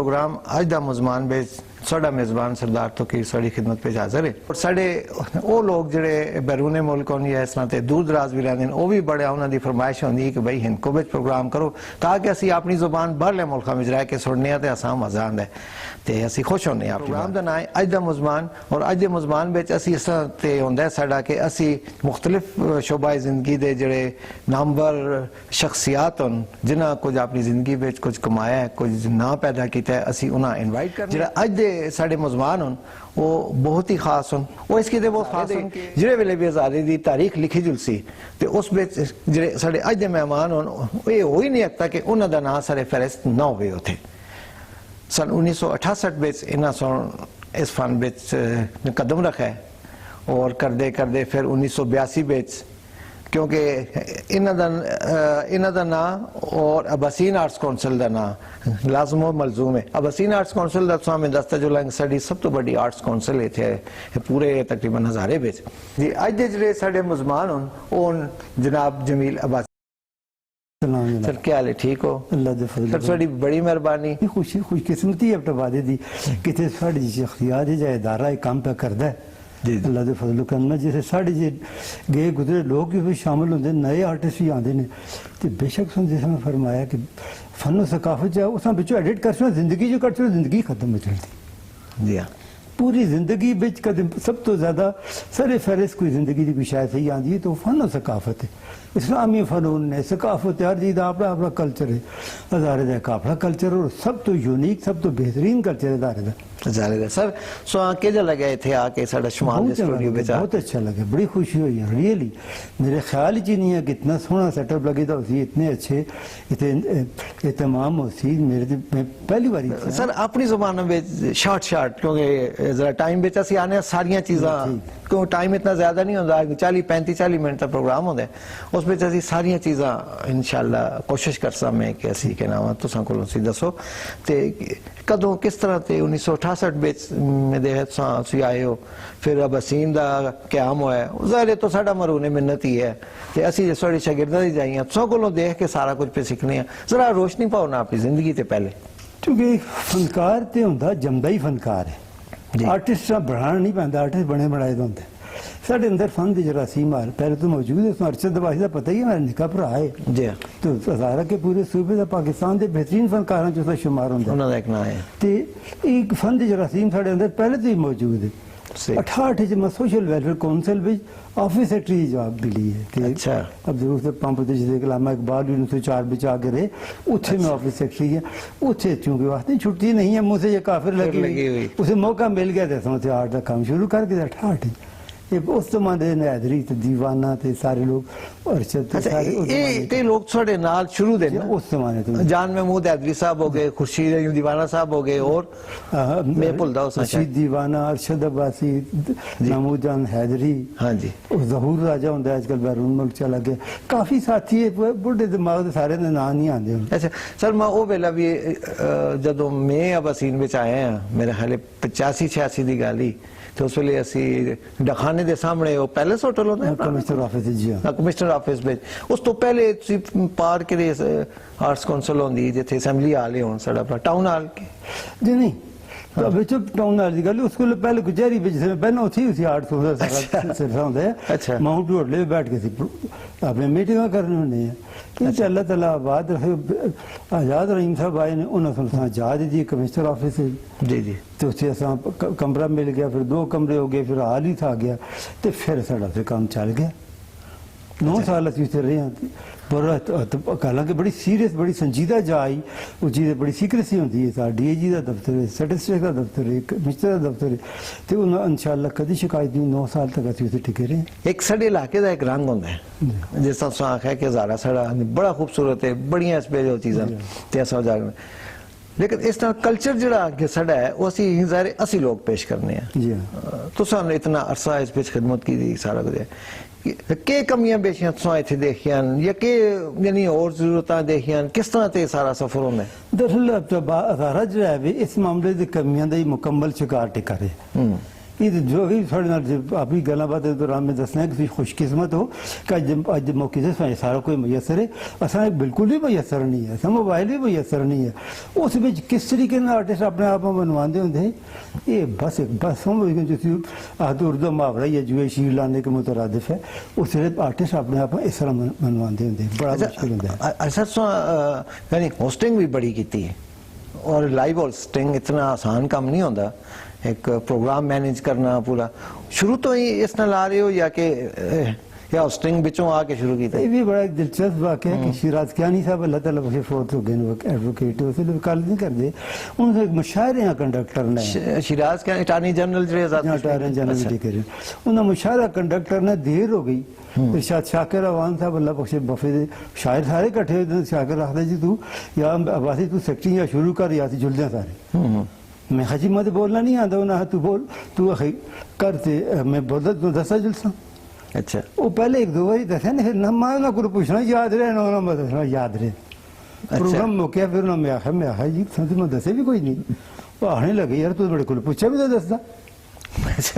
Programme अज दा मुजमान बेच साडा मेजबान सरदार तो की साड़ी खिदमत पे हाजिर है और साडे वो लोग जेडे बैरूने मुल्क होनी है इस तरह ते दूर दराज भी रहंदे वो भी बड़े उन्हां दी फरमाइश होंदी है कि भाई हिंदको विच प्रोग्राम करो ताकि असी अपनी जुबान बाहरले मुल्कां विच रह के सुनने ते असां मजा आंदा है ते असी खुश होने आ। प्रोग्राम दा नाम है अज दा मुजमान और अज दे मुजमान विच असी इस तरह ते हुंदा है साडा कि असी मुख्तलिफ शोबाए जिंदगी दे जेडे नामवर शख्सियात होन जिन्हां कुछ अपनी जिंदगी विच कुछ कमाया है कुछ ना पैदा कीता है असी उन्हां इनवाइट करने जेड़ा अज दे साडे मुजमान होन वो बहुत ही खास होन वो इसकी ते बहुत खास होन जिहड़े वेले भी आजादी दी तारीख लिखी जुलसी ते उस विच जेड़े साडे अज दे मेहमान होन ये हो ही नहीं सकता कि उन्हां दा नाम सारे फहरिस्त ना होवे उथे। सन 1968 विच इन्हां सो इस फन विच कदम रखा है और करदे करदे फिर 1982 विच क्योंकि इन्हां दा नाम और अब्बासीन आर्ट्स काउंसिल का नाम लाजम और मलजूम है। अब्बासीन आर्ट्स काउंसिल का स्वामी दस्ता जो साड़ी सब तो बड़ी आर्ट्स काउंसिल इतने पूरे तकरीबन हज़ारे बिच जी अज दे जेडे साडे मुजमान होन ओह जनाब जमील अब्बासी। सर क्या हाल है ठीक हो? अल्लाह दे फजल सर थोड़ी बड़ी मेहरबानी खुशी खुशकिस्मती है वादे दी कितने साड़ी शख्सियात है इदारा काम पे करता है अल्लाह के फजल करना जैसे साढ़े जे गए गुजरे लोग भी शामिल होंगे नए आर्टिस्ट भी आते हैं तो बेशक सुन जैसे मैं फरमाया कि फन सकाफत जो उस एडिट कर छो जिंदगी जो कट छो जिंदगी खत्म हो चलती जी हाँ पूरी जिंदगी बिच कदम सब तो ज़्यादा सरे फहरिस्त कोई जिंदगी की कोई शायद सही आती है तो फन और सकाफत है। इस्लामी फनून ने सकाफत हर चीज़ का अपना अपना कल्चर है हज़ारे का अपना कल्चर और सब तो यूनिक सब तो बेहतरीन कल्चर है हज़ारे का सर सो केजा लगे थे आके साडा शुमाल स्टूडियो में बहुत अच्छा लगे बड़ी खुशी हुई है रियली मेरे ख्याल ही नहीं है कि इतना सोहना सेटअप लगे था उसी इतने अच्छे इतने तमाम उसी मेरे मैं पहली बार सर अपनी जुबान में शॉर्ट क्योंकि जरा टाइम बेच असी आने सारिया चीज़ा क्यों टाइम इतना ज्यादा नहीं होता 40-35-40 मिनट का प्रोग्राम होता है उस बिच असी सारिया चीज़ा इंशाल्लाह कोशिश कर सा मैं कि असी के नाम तुसां कोलों सी दसो ते कदों किस तरह ते 1968 बिच में दे सी आए हो फिर अब्बासीन दा क्याम होया ज़ाहिर तो साडा मरूने मिन्नत ही है ते असी थोड़ी शागिर्दां दी जाइयां तुसां कोलों देख के सारा कुछ पे सीखने जरा रोशनी पाओ ना अपनी जिंदगी ते पहले क्योंकि फनकार ते हुंदा जमदा ही फनकार है आर्टिस्ट बढ़ाना नहीं पैंदा आर्टिस्ट बने बनाए होंगे साढ़े अंदर फन की जरासीम हाल पहले तो मौजूद है अरशद अब्बासी का पता ही है मेरा निका भरा है जी तो हज़ारा के पूरे सूबे का पाकिस्तान के बेहतरीन फनकारों च शुमार होंगे एक फन की जरासीम साढ़े अंदर पहले तो ही मौजूद है 68 मैं सोशल वेलफेयर काउंसिल में ऑफिस सेक्रेटरी जॉब मिली है अच्छा अब जरूर से पंप अल्लामा इकबाल 1904 में आके रहे उसे मैं ऑफिस सेक्रेटरी है उसे चूंकि वास्ते छुट्टी नहीं है मुझसे ये काफिर लगी हुई उसे मौका मिल गया था समझ आर्ट का काम शुरू कर दिया 68 ये उस जमाने ने हैदरी ते दीवाना ते सारे लोग अरशद ते सारे ते लोग थोड़े नाल शुरू दे उस जमाने तो जान महमूद हैदरी साहब हो गए खुर्शीद दीवाना साहब हो गए और मैं भूलदा हूं खुर्शीद दीवाना अरशद अब्बासी महमूद जान हैदरी हां जी ज़हूर राजा हुंदा आजकल बैरून मुल्क चला गया काफी साथी बुढ़े दिमाग दे सारे दे नाम नहीं आंदे अच्छा सर मैं ओ वेला भी जदों मैं अब्बासीन विच आया मेरे ख्याल 85-86 दी गाली तो उस वे असी डखाने के सामने वो पैलेस होटल होता है कमिश्नर ऑफिस जी कमिश्नर ऑफिस में उस तो पहले पार के आर्ट्स काउंसिल होंगी जिथे असेंबली हाल ही होन साडा टाउन हाल के जी नहीं टाउन हाल की गल उसको पहले गुजरी पहले उसी आर्ट्स होंगे अच्छा माउंट होटल बैठ के अपने मीटिंग करने होने अच्छा अल्लाह ताला आबाद रहे आजाद रहीम साहब आए ने उन्होंने आजाद दी कमिश्नर ऑफिस जी जी तो उसे कमरा मिल गया फिर 2 कमरे हो गए फिर हाल ही था गया तो फिर साढ़ा से काम चल गया 9 साल असी उसे रहे हैं हालांकि बड़ी सीरियस बड़ी संजीदा जा आई उस चीज़ बड़ी सीक्रेसी होंगी है DIG का दफ्तर है स्टैटिस्टिक्स का दफ्तर है कमिश्नर का दफ्तर है तो इंशाल्लाह कभी शिकायत नहीं 9 साल तक असी उसे टिके रहे एक साढ़े इलाके का एक रंग होता है जिस तरह आखा कि हज़ारा साढ़ा बड़ा खूबसूरत है बड़िया इस पे जो चीज़ा लेकिन इस तरह कल्चर जोड़ा साढ़ा है वो असी ज़ाहिर असी लोग पेश करने हैं जी तो इतना अरसा इस पे खिदमत की थी सारा कुछ के कमियां बेशियां तुसां इत्थे देखियां या के यानी और जरूरतां देखियां किस तरह ते सारा सफर होंदा है दरअसल हज़ारा जो है इस मामले दी कमियां दा ही मुकम्मल शिकार टिका रहे ये तो जो भी थोड़े नाल अपनी गल्लां बातें दौरान में दसना है कि तुसीं खुशकिस्मत हो कि अज मौके से सारा कोई मैसर है। असा बिल्कुल भी मैसर नहीं है, असा मोबाइल भी मैसर नहीं है। उस विच किस तरीके नाल आर्टिस्ट अपने आप में मनवाते होंगे, ये बस समझ गए जो आदि उर्दू मुहावरा ही है, जुए शीर लाने के मुतरादिफ है। उस आर्टिस्ट अपने आप में इस तरह मनवाते होंगे, बड़ा मुश्किल होता है। अच्छा यानी होस्टिंग भी बड़ी की है और लाइव होस्टिंग इतना आसान काम नहीं होता, एक प्रोग्राम मैनेज करना पूरा। शुरू तो ही इस नाल आ रहे हो या कि या होस्टिंग बिचों आके शुरू की? ये भी बड़ा एक दिलचस्प वाक़या है कि शिराज कियानी साहब अल्लाह ताला बख्शे फोर्थ हो गए, एडवोकेट उस वकालत नहीं करते, उनसे एक मुशायरे हैं कंडक्टर ने, शिराज के अटॉर्नी जनरल जो अटॉर्नी जनरल जी कह रहे उन्हें मुशायरा कंडक्टर ने देर हो गई। इरशाद शाकिर अवान साहब अल्लाह बख्शे बफे दे शायर सारे इकट्ठे हुए, शाकिर आखदा जी तू या अब्बासी तू सेक्टिंग या शुरू कर या जुलदे सारे। मैं हाजी मत बोलना नहीं आता ना, तू बोल तू करते मैं बोलता तू दसा जुलसा। अच्छा वो पहले एक दो बार दसा नहीं, फिर ना मैं कुछ पूछना याद रहे ना मैं दसना याद रहे। प्रोग्राम मुक्या फिर ना मैं आखा जी समझ मैं दसे भी कोई नहीं। वो आने लगे यार तू बड़े को पूछा भी तो दसदा।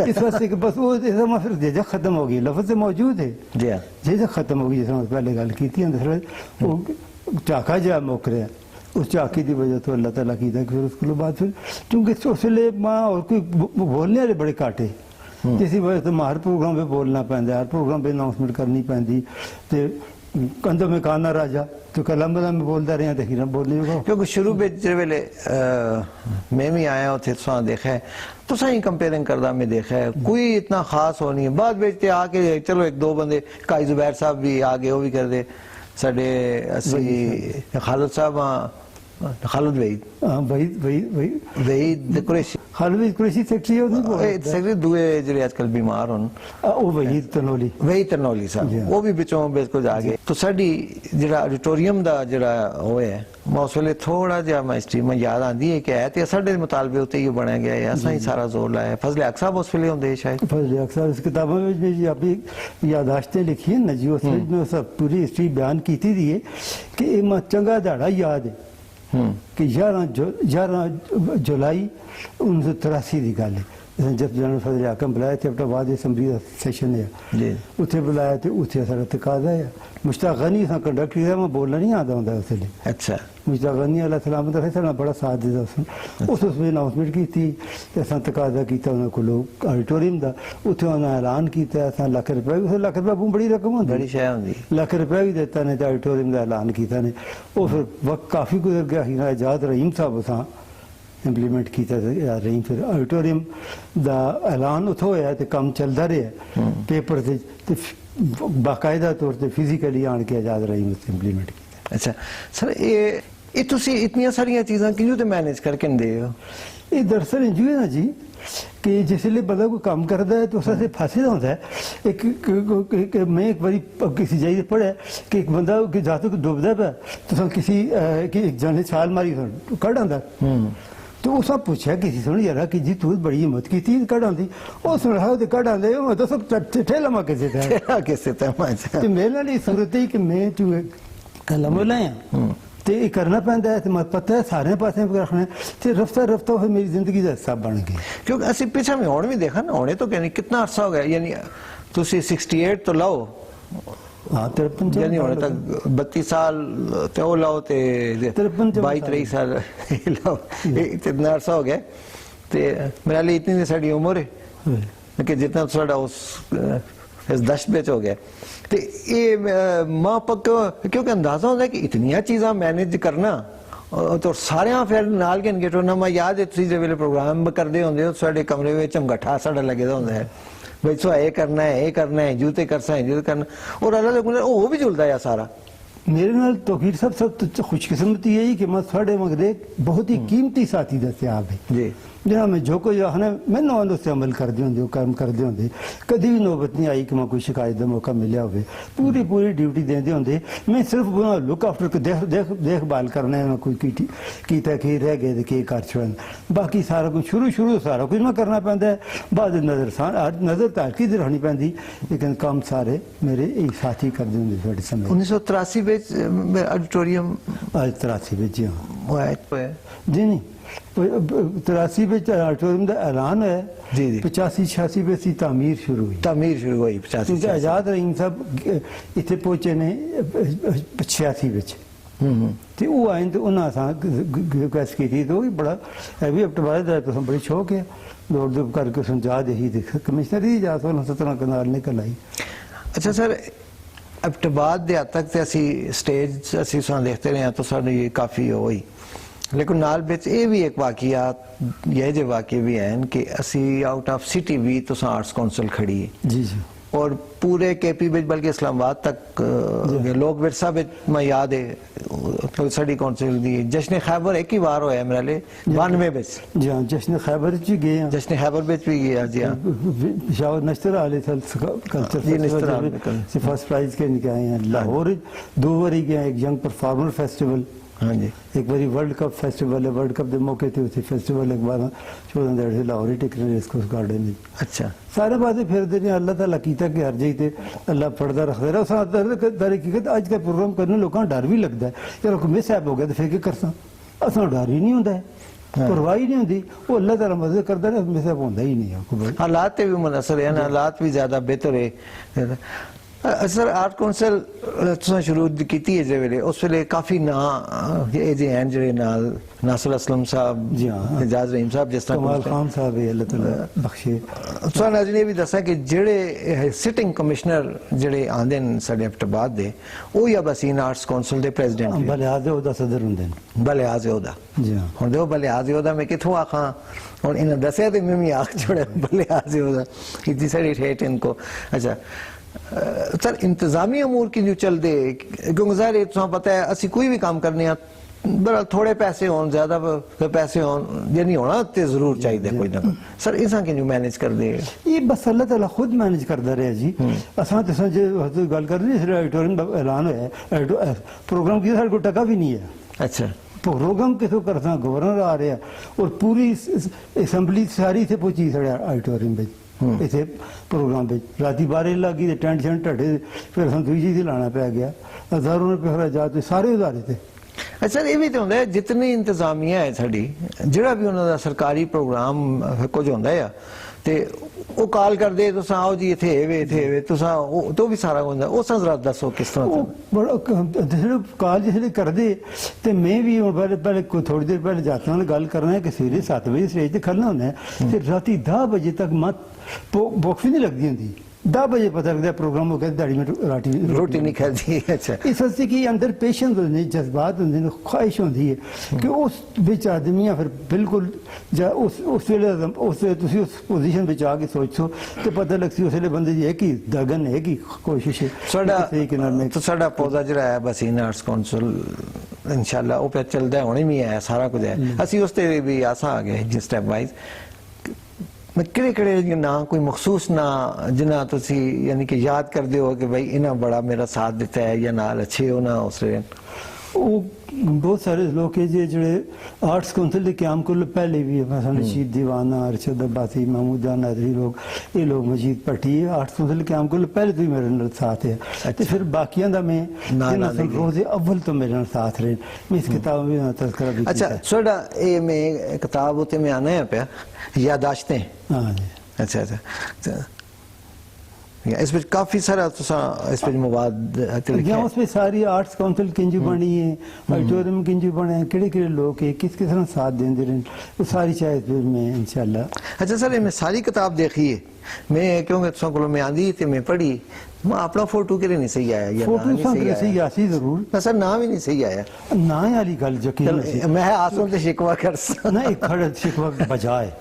इस वास्ते कि बस वो फिर जेजा खत्म हो गई, लफ्ज मौजूद है जेजा खत्म हो गई। जिस पहले गल की वो झाका जा मुक रहा, उस झाकी की वजह तो अल्लाह ताला की था कि फिर उसके बाद फिर क्योंकि उसले माँ और कोई बोलने वाले बड़े घाटे, इसी वजह से हर प्रोग्राम पे बोलना पैंदा, हर प्रोग्राम पे अनाउंसमेंट करनी पैंदी। ते कंधों में काना राजा तो कलम में बोलता रहा तो हिरन बोलने को। क्योंकि शुरू में जिस वेले मैं भी आया थे तो देखा है तो सही कंपेयरिंग करदा मैं देखा है कोई इतना खास हो नहीं है। बाद बेचते आके चलो एक दो बंदे काई जुबैर साहब भी आगे वो भी कर दे, साडे असी खालिद साहब खालिद वहीद कुरैशी खालिद कुरैशी सेक्रेटरी दुए ਜਿਹੜੇ ਅੱਜਕੱਲ ਬਿਮਾਰ ਹੋਣ ਉਹ ਵਹੀਦ ਤਨੌਲੀ ਸਾਹਿਬ ਉਹ ਵੀ ਵਿੱਚੋਂ ਬਿਲਕੁਲ ਆ ਗਏ। तो ਸਾਡੀ ਜਿਹੜਾ ਆਡੀਟੋਰੀਅਮ ਦਾ ਜਿਹੜਾ ਹੋਇਆ ਮੈਂ ਉਸ ਵੇਲੇ ਥੋੜਾ ਜਿਹਾ ਮਾਸਟਰੀ ਮੈਂ ਯਾਦ ਆਂਦੀ ਹੈ ਕਿ ਹੈ ਤੇ ਸਾਡੇ ਮੁਤਾਲਬੇ ਉੱਤੇ ਹੀ ਬਣਿਆ ਗਿਆ ਹੈ, ਅਸਾਂ ਹੀ ਸਾਰਾ ਜ਼ੋਰ ਲਾਇਆ। ਫਜ਼ਲ ਹਕ ਸਾਹਿਬ ਉਸ ਵੇਲੇ ਹੁੰਦੇ ਸ਼ਾਇਦ फजल हक साहब इस किताबों में जी अपनी यादाश्तें लिखी है ना जी, उसमें सब पूरी हिस्ट्री बयान की थी कि मैं चंगा दाड़ा याद है कि 11 जुलाई 1983 की गल है जब जनरल फजल हाकम बुलाया थे अपना बाद असैम्बली का सैशन है उत्थे बुलाया तो उत्थे सारा तकाजा है। मुश्ताक गनी सा कंडक्टर है, मैं बोलना नहीं आता होंगे उसले। अच्छा मुश्ताक गनी अल्लाह सलामत रखे साढ़ा बड़ा साथ दिता उसने अनाउंसमेंट की थी, असा तकाजा किया उन्होंने को ऑडिटोरियम का, उत्थे उन्होंने ऐलान किया असा लख रुपया भी, लख रुपया बड़ी रकम होती बड़ी शय होंदी, लख रुपया भी दिता ने ऑडिटोरियम का ऐलान किया ने। वो फिर वक्त काफ़ी गुजर गया ही आजाद रहीम साहब असा इंप्लीमेंट किया रही, फिर ऑडिटोरियम का ऐलान उतो होया तो काम चलता रहा पेपर से बाकायदा तौर पर फिजिकली आन के आजाद रही इंप्लीमेंट किया। अच्छा सर ये तुसी इतनी सारिया चीज़ां कियों ते मैनेज करके दे हो? ये दरअसल इंजू है ना जी कि जिसले बंदा कोई काम करता है तो उससे फायदा होता है। मैं एक बारी किसी जगह पढ़ा कि एक बंदा जाते को डुबदा पे तो किसी एक जने छाल मारी कड़ आंदा तो उस पूछा किसी सुन यार कि जी तू बड़ी हिम्मत की थी कड़ आंदी, वो सुना तो कड़ आंदे तो सब ठेला मा कैसे था मेरे नाल सूरत ही कि मैं तू कलम लाया तो ये करना पैंदा है तो मैं पता है सारे पासे रखना तो रफ्ता रफ्ता फिर मेरी जिंदगी का हिस्सा बन गई। क्योंकि असि पीछे में होने भी देखा ना, होने तो कहनी कितना अरसा हो गया, यानी तुसी 68 तो लाओ हाँ 53 यानी होने तक 32 साल तो वो लाओ ते 22-23 साल लाओ, इतना अरसा हो गया तो मेरे लिए इतनी साड़ी उम्र है कि जितना साड़ा उस दश बेच हो गया तो ये मां पक्का क्योंकि अंदाजा होता है कि इतनिया चीज़ां मैनेज करना तो सारे फिर नाल के गेट होना। मैं याद है तुम जो प्रोग्राम करते होंगे साढ़े कमरे में चमगठा साढ़ा लगे होंगे है भाई सो ये करना है जूते करना है जूते करना और अलग वो भी झुलता है सारा। मेरे नाल तौकीर सब तो खुशकिस्मती यही कि मैं थोड़े मगरे बहुत ही कीमती साथी दस्तियाब है जी जहाँ मैं जो कोई आखना मैं नौ उससे अमल करते होंगे काम करते होंगे कभी भी नौबत नहीं आई कि मैं कोई शिकायत का मौका मिले हो पूरी ड्यूटी देते होंगे। मैं सिर्फ लुक आफ्टर देखभाल करना है, मैं कोई किया कि रह गए तो कि कर छोड़ बाकी सारा कुछ शुरू सारा कुछ मैं करना पैंदा है, बाद नज़र तारकी रखनी पैंदी लेकिन काम सारे मेरे एक साथी करते होंगे। 1983 ऑडिटोरियम 83 जी हाँ होया जी नहीं 83 में ऑडिटोरियम का ऐलान है जी, जी। 85-86 में इसकी तामीर शुरू हुई तामीर शुरू हुई 85 क्योंकि आजाद रहीम साहब इतने पहुंचे ने 86 ਵਿੱਚ ਤੇ ਉਹ ਆਏ ਤੇ ਉਹਨਾਂ ਸਾਂ ਰਿਕੁਐਸਟ ਕੀਤੀ ਤੇ ਉਹ ਵੀ ਬੜਾ ਹੈਵੀ ਅਪਟਵਾਇਦ ਦਾ ਤਾਂ ਬੜੀ ਸ਼ੌਕ ਹੈ ਦੌੜ ਦੌੜ ਕਰਕੇ ਸਮਝਾ ਦੇ ਹੀ ਦੇਖ ਕਮਿਸ਼ਨਰ ਹੀ ਜਾ ਤੋਂ ਸਤਨਾ ਕਨਾਲ ਨਿਕਲ ਆਈ अच्छा सर अब्टबाद दे हद तक ते असी स्टेज असी सुना देखते रहे हैं तो साड़ी ये काफ़ी होई लेकिन नाल बिच ये भी एक वाकयात ये जो वाकये भी हैं कि असी आउट ऑफ सिटी भी तो आर्ट्स काउंसिल खड़ी है जी जी और पूरे केपी बिच बल्कि इस्लामाबाद तक लोग विरसा बिच मैं याद है साड़ी काउंसिल दी जश्न खैबर एक ही बार होया मेरे लिए 92 बिच जी हाँ जश्न खैबर च गए हैं जश्न खैबर बिच भी गया जी हाँ शायद नश्तर आले थे कल्चर जी, नश्तर आले से फर्स्ट प्राइज के निकाय हैं लाहौर 2 बारी गए एक यंग परफॉर्मर फेस्टिवल हाँ जी एक बारी वर्ल्ड कप फेस्टिवल है वर्ल्ड कप के मौके थे उसे फेस्टिवल एक बार 14 से लाहौर ही टिकने रेसकोर्स गार्डन में अच्छा सारे बातें फिरते ने अल्लाह ताला कीता कि हर जगह ते अल्लाह पड़दा रखदा रहा उस दर हकीकत आज का प्रोग्राम करने लोगों डर भी लगता है यार कोई मिसहैप हो गया तो फिर क्या करसा असा डर ही नहीं होता है परवाह ही नहीं होती वो अल्लाह ताला मदद करता है मिसहैप होता ही नहीं है हालात भी मुनसर है हालात भी ज्यादा बेहतर है सर आर्ट काउंसिल तुसां शुरू कीती है जे वेले उस वेले काफी ना ये जे हैं जेड़े नाल नासिर असलम साहब जी हाँ एजाज रहीम साहब जिस तरह कमाल खान साहब है अल्लाह ताला बख्शे तुसां नाज़रीन ये भी दसा कि जेड़े सिटिंग कमिश्नर जेड़े आंदे न साडे अब्टबाद दे ओ या बसीन आर्ट्स काउंसिल दे प्रेसिडेंट भले आदे ओदा सदर हुंदे ने भले आज़े ओदा जी हाँ हुण दे भले आज़े ओदा मैं किथों आखां हुण इन्हें दस्या ते मैं भी आख छोड़े भले आज़े ओदा इतनी सारी ठेठ इनको अच्छा सर इंतजामी अमूर की जो चल दे क्योंकि ज़ाहिर है पता है असि कोई भी काम करने बड़ा थोड़े पैसे होन ज्यादा पैसे होन ये नहीं होना ते जरूर चाहिए कोई ना कोई सर इसा कि मैनेज कर दे ये बस अल्लाह ताला खुद मैनेज करता रहा जी असा तो जो गल कर रहे हैं ऑडिटोरियम का ऐलान होया प्रोग्राम की साढ़े को टका भी नहीं है अच्छा प्रोग्राम कितों करता गवर्नर आ रहा और पूरी असैम्बली सारी इतने पहुंची साढ़े ऑडिटोरियम में इतने प्रोग्राम पे राती 12 लगी तो टेंट शेंट ढटे फिर अस दूजी से लाना पै गया हजारों रुपये खर्चा सारे उधारे थे अच्छा ये भी तो होंगे जितनी इंतजामिया है साड़ी जिहड़ा भी उन्होंने सरकारी प्रोग्राम कुछ होंदा है ते वो कॉल कर दे तुस आओ जी इथे वे तुसा तो भी सारा होंदा उस जरा दसो किस तरह बड़ा कॉल जिसले कर दे ते मैं भी पहले थोड़ी देर पहले जाता हूँ गल करना है कि सवेरे 7 बजे स्टेज ते खड़ना होना है ते राती 10 बजे तक मत भुख भी नहीं लगती होंगी 10 बजे पता लगता है प्रोग्राम हो गया दाड़ी में रोटी नहीं खाती अच्छा इस वास्ते कि अंदर पेशेंस होंगे जज्बात होंगे ख्वाहिश होती है कि उस बिच आदमी फिर बिल्कुल उस वेले उस पोजीशन में आके सोचो तो पता लगती उस वेले बंदे है कि दगन है कि कोशिश है तो साडा पौधा जिहड़ा है बसीन आर्ट्स काउंसिल इंशाल्लाह वो पे चलदा होने भी है सारा कुछ है असि उस ते भी आसा आ गए जिस स्टेप वाइज किड़े किड़े ना कोई मखसूस ना जिन्ना तुसी यानी कि याद कर हो कि भाई इन्हें बड़ा मेरा साथ देता है या नाल अच्छे हो ना उस वो बहुत सारे लोग है जेड़े आर्ट्स काउंसिल के क्याम को पहले भी रशीद दीवाना अरशद अब्बासी महमूद जान नादरी लोग ये लोग मजीद भट्टी आर्ट्स काउंसिल के क्याम को पहले तो ही मेरे साथ है अच्छा। फिर बाकियां दा मैं रोज़े अव्वल तो मेरे साथ रहे मैं इस किताब में तज़किरा भी अच्छा सोडा ये मैं किताब होते में आना है पे यादाश्तें हाँ अच्छा अच्छा इस पे काफी सारा इस पे मवाद उसमें सारी आर्ट्स काउंसिल किंजू बनी है ऑडिटोरियम किंजू बने हैं किड़े लोग है किस तरह साथ देंगे रहे वो सारी चाहे में इंशाल्लाह अच्छा सर मैं सारी किताब देखी है मैं क्योंकि तुम को मैं आंदी थी मैं पढ़ी मैं अपना फोटो के लिए नहीं सही आया या फोटो सही आसी जरूर ना सर नाम ही नहीं सही आया ना वाली गल यकीन मैं आसों से शिकवा कर ना एक खड़ा शिकवा बजाए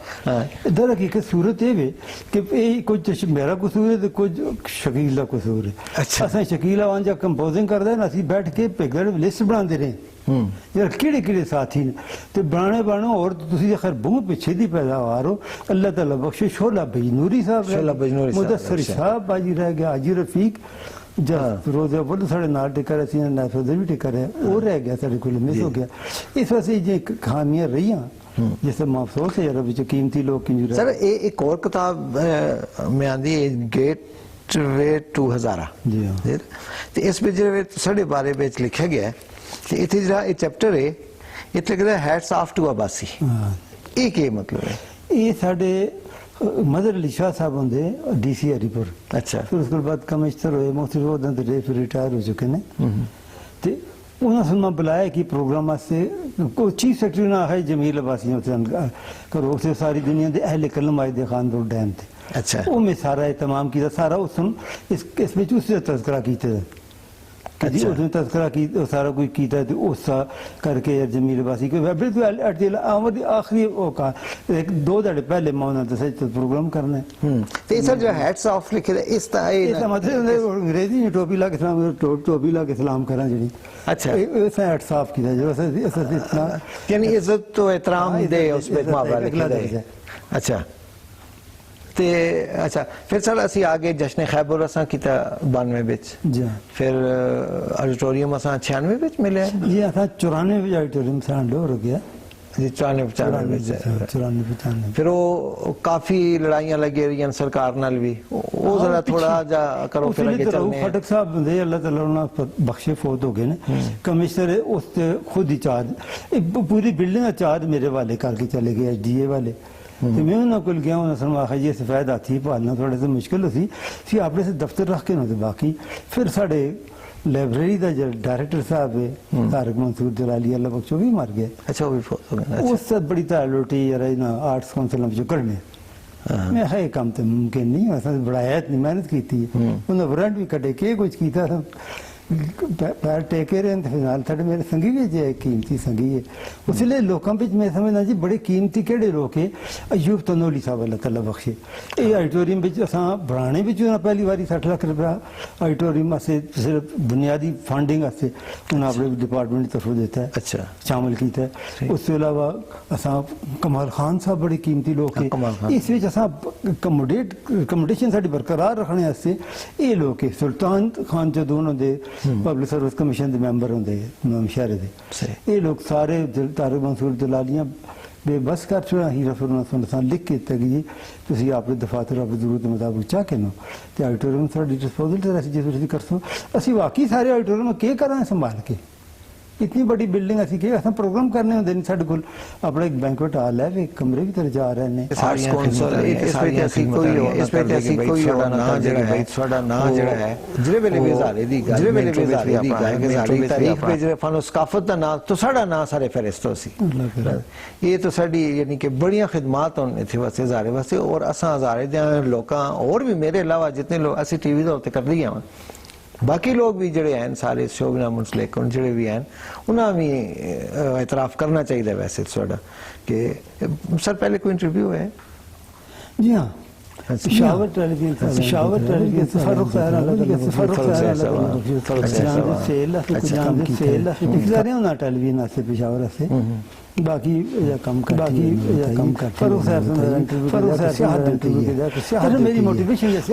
इधर हकीकत सूरत ये वे कि ये कुछ मेरा कसूर है तो कुछ शकील का कसूर है अच्छा असा शकील आवान जब कंपोजिंग करते हैं असी बैठ के पिगड़ लिस्ट बनाते रहे यार किड़े किड़े साथी ने तो बनाने और तुसी खैर बहुत पीछे दी पैदावार हो अल्लाह ताला बख्शे शोला बजनूरी साहब मुदस्सर साहब बाजी रह गया हाजी रफीक जब रोज़ अव्वल साढ़े नाल टिकर असी नाफुदर भी टिकर है वो रह गया साढ़े को मिस हो गया इस वजह जे कहानियां रही जिससे अफसोस है यार बिच कीमती लोग की सर एक और किताब में आंदी गेट वे टू हजारा जी हाँ इस पे जो साढ़े बारे में लिखा गया है इतने जरा चैप्टर है ਇੱਥੇ ਕਹਿੰਦੇ ਹੈਟਸ ਆਫ ਟੂ ਅਬਾਸੀ, ਹਾਂ ਇਹ ਕੀ ਮਤਲਬ ਹੈ? ਇਹ ਸਾਡੇ ਮਦਰ ਅਲੀ ਸ਼ਾਹ ਸਾਹਿਬ ਹੁੰਦੇ ਡੀਸੀ ਹਰੀਪੁਰ, ਅੱਛਾ। ਫਿਰ ਉਸ ਤੋਂ ਬਾਅਦ ਕਮਿਸ਼ਨਰ ਹੋਏ, ਮੁਖਤਿਰ ਉਹਦਾਂ ਤੇ ਫਿਰ ਰਿਟਾਇਰ ਹੋ ਚੁੱਕੇ ਨੇ। ਤੇ ਉਹਨਾਂ ਸਾਨੂੰ ਬੁਲਾਇਆ ਕਿ ਪ੍ਰੋਗਰਾਮ ਵਾਸਤੇ ਕੋਈ ਚੀਫ ਸੈਕਟਰੀ ਨਾ ਹੈ ਜਮੀਲ ਅਬਾਸੀ ਉੱਥੇ ਕਰੋ, ਉਸੇ ਸਾਰੀ ਦੁਨੀਆ ਦੇ ਅਹਿਲੇ ਕਲਮ ਆਏ ਦੇ ਖਾਨ ਰੋਡ ਡੈਮ ਤੇ। ਅੱਛਾ। ਉਹ ਮੈਂ ਸਾਰਾ ਇਤਮਾਮ ਕੀਤਾ, ਸਾਰਾ ਉਸ ਨੂੰ ਇਸ ਵਿੱਚ ਉਸ ਦਾ ਤਜ਼ਕਰਾ ਕੀਤਾ कि जी उसने तस्करा की सारा कुछ किया तो उस करके जमील बासी को आमद आखिरी वो कहा एक दो दड़े पहले मौना दस प्रोग्राम करना है। तो सर जो हेड्स ऑफ लिखे थे इस इसका मतलब अंग्रेजी में टोपी ला के सलाम, टोपी ला के सलाम करा जी। अच्छा, इसने हेड्स ऑफ किया जो इतना यानी इज्जत तो एहतराम दे उस पे मुहावरा लिखा है। अच्छा ते अच्छा, फिर सर असी आगे जश्न खैबर असा किता 92 विच, जी फिर ऑडिटोरियम असा 96 विच मिले जी, असा 94 विच ऑडिटोरियम सा हो गया जी, 94 विच 94 फिर वो काफी लड़ाइयां लगी रही सरकार नाल भी, वो जरा थोड़ा जा करो फिर आगे चलने। फटक साहब बंदे अल्लाह ताला उन्हें बख्शे फौत हो गए ने, कमिश्नर उस खुद ही चार्ज पूरी बिल्डिंग का चार्ज मेरे वाले करके चले गए एचडीए वाले। तो मैं उन्होंने कुल गया, उन्होंने आखा जी सफेद हाथी पालना थोड़ा सा मुश्किल होती फिर आपने से दफ्तर रख के ना बाकी फिर साढ़े लाइब्रेरी का जो डायरेक्टर साहब है तारक मंसूर जलाली अल्लाह बख्शो भी मर गए। अच्छा, वो भी फौत हो गए। उससे बड़ी तालोटी यार ना आर्ट्स काउंसिल में जो करने मैं है काम तो मुमकिन नहीं है, बड़ाया इतनी मेहनत की थी, उन्हें वारंट भी कटे के कुछ किया था पैर टेके रहे फिर नाल थोड़े मेरे संगी भी जो कीमती संगी है उसलिए लोगों में मैं समझना जी बड़े कीमती केड़े लोग है। अयूब तनोली साहब अल्लाह ताला बख्शे ये ऑडिटोरियम असा बनाने भी पहली बार 60 लाख रुपया ऑडिटोरियम वास्ते सिर्फ बुनियादी फंडिंग वास्ते उन्हें अपने डिपार्टमेंट की तरफों देता है। अच्छा, शामिल किया है। उसके अलावा असा कमाल खान साहब बड़े कीमती लोग है, इस विच असा कमोडेशन साडी बरकरार रखने वास्ते ये लोग है। सुल्तान खान जो दोनों दे पब्लिक सर्विस कमीशन के मैंबर होंगे नौशहरे के, ये लोग सारे तारक मंसूर जलालियां बेबस कर चुका ही रफर लिख के तक जी तुम अपने दफातर अपनी जरूरत के मुताबिक चाह के नो तो ऑडिटोरियम साड़ी डिस्पोजल जो कर सो असं वाकई सारे ऑडिटोरियम के करा संभाल के इतनी बड़ी बिल्डिंग असी के असा प्रोग्राम करने होंगे नहीं साढ़े कोल अपना एक बैंक्वेट हॉल है कमरे भी तरह जा रहे हैं आर्ट्स काउंसिल इस पे ऐसी कोई इस पे ऐसी कोई ना जड़ा है थोड़ा ना जड़ा है जिले वेले बेजारे दी गल जिले वेले बेजारे दी गल के सारी तारीख पे जे फानो सकाफत दा ना तो साडा ना सारे फरिश्तो सी ये तो साडी यानी कि बड़ियां खिदमत होने थे वैसे हजारे वैसे और असा हजारे दे लोकां और भी मेरे अलावा जितने लोग असि टीवी दे उत्ते कर दिया बाकी लोग भी जड़े हैं सारे शोभना मुंसलिक जड़े भी हैं उन्हें भी एतराफ़ करना चाहिए वैसे थोड़ा कि सर पहले कोई इंटरव्यू है जी हाँ शावर टेलीविजन फरूख टेलीविजन से पेशावर से बाकी कम मेरी मोटिवेशन जैसे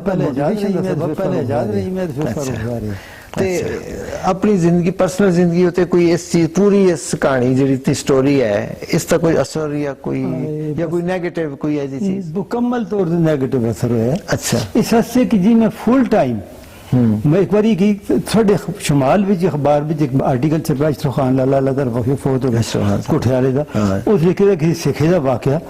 पहले आजाद रही मैं अपनी जिंदगी पर्सनल जिंदगी होते कोई इस चीज पूरी इस कहानी जी स्टोरी है इसका कोई असर या कोई नेगेटिव कोई ऐसी चीज मुकम्मल तौर से नेगेटिव असर है। अच्छा, इस हद कि जी मैं फुल टाइम मैं एक बार की थोड़े शुमाल भी अखबार भी एक आर्टिकल छपा इशरफ खान लाला तरफ फोत हो गया कोठियाले का उस लिखे था किसी सिखे का वाकया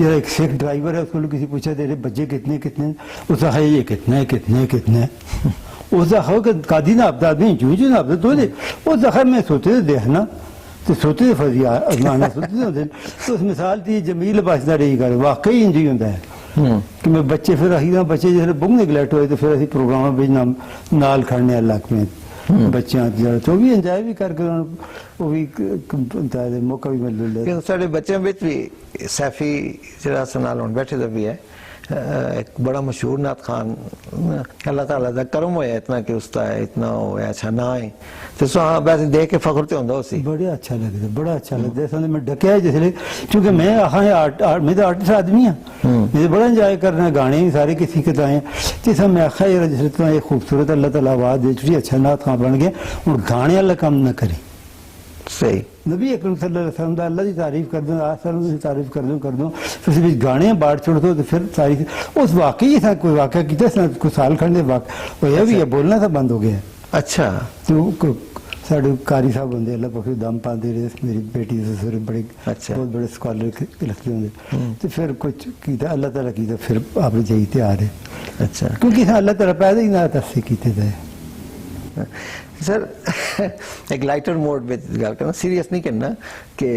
यार एक सिख ड्राइवर है उसको किसी पूछा तेरे बच्चे कितने कितने उसका है ये कितने कितने कितने उसका हो कादी ना आपदा नहीं जूझ ना आपदा तो उस दखर में सोते थे देखना तो सोते थे फजिया अजमाना सोते थे तो उस मिसाल थी जमील बाजदा रही कर वाकई इंज ही होता है कि मैं बच्चे फिर अही ना बच्चे जैसे बुक निगलेक्ट हुए तो फिर अभी प्रोग्राम भी नाल खड़ने अलग में बच्चे तो भी एंजॉय भी करके वो भी मौका भी मिल रहा साढ़े बच्चों में भी सैफी जरा नाल बैठे तो भी है एक बड़ा मशहूर नात खान अल्लाह ताला दा करम होया इतना कि उसका इतना होया अच्छा ना है तो सो हाँ वैसे देख के फख्र तो होंदा उसी बड़ा अच्छा लगता है मैं डकया जिसले क्योंकि मैं मैं तो आर्टिस्ट आदमी हाँ मुझे बड़ा एंजॉय करना गाने भी सारे किसी के ताए जिस मैं आखा यार जिसले तो ये खूबसूरत अल्लाह ताला आवाज दे चुकी अच्छा नात खान बन गया और गाने वाला काम ना करी सही नबी अकरम सल्लल्लाहु अलैहि वसल्लम अल्लाह की तारीफ कर दूं आसमान की तारीफ कर दूं फिर भी गाने बाढ़ छोड़ दो तो फिर सारी उस वाकई था कोई वाकया किया कुछ साल खंडे वाक वो ये भी है बोलना था बंद हो गया। अच्छा, तो साढ़े कारी साहब होंगे अल्लाह पक्ष दम पाते रहे मेरी बेटी से सर बड़े अच्छा। बहुत बड़े स्कॉलर लिखते होंगे तो फिर कुछ किया अल्लाह ताला की फिर आप जाइए तैयार है अच्छा क्योंकि अल्लाह ताला पैदा ही ना तस्से किए थे सर एक लाइटर मोड ਵਿੱਚ ਗੱਲ ਕਰਨਾ ਸੀਰੀਅਸ ਨਹੀਂ ਕਰਨਾ ਕਿ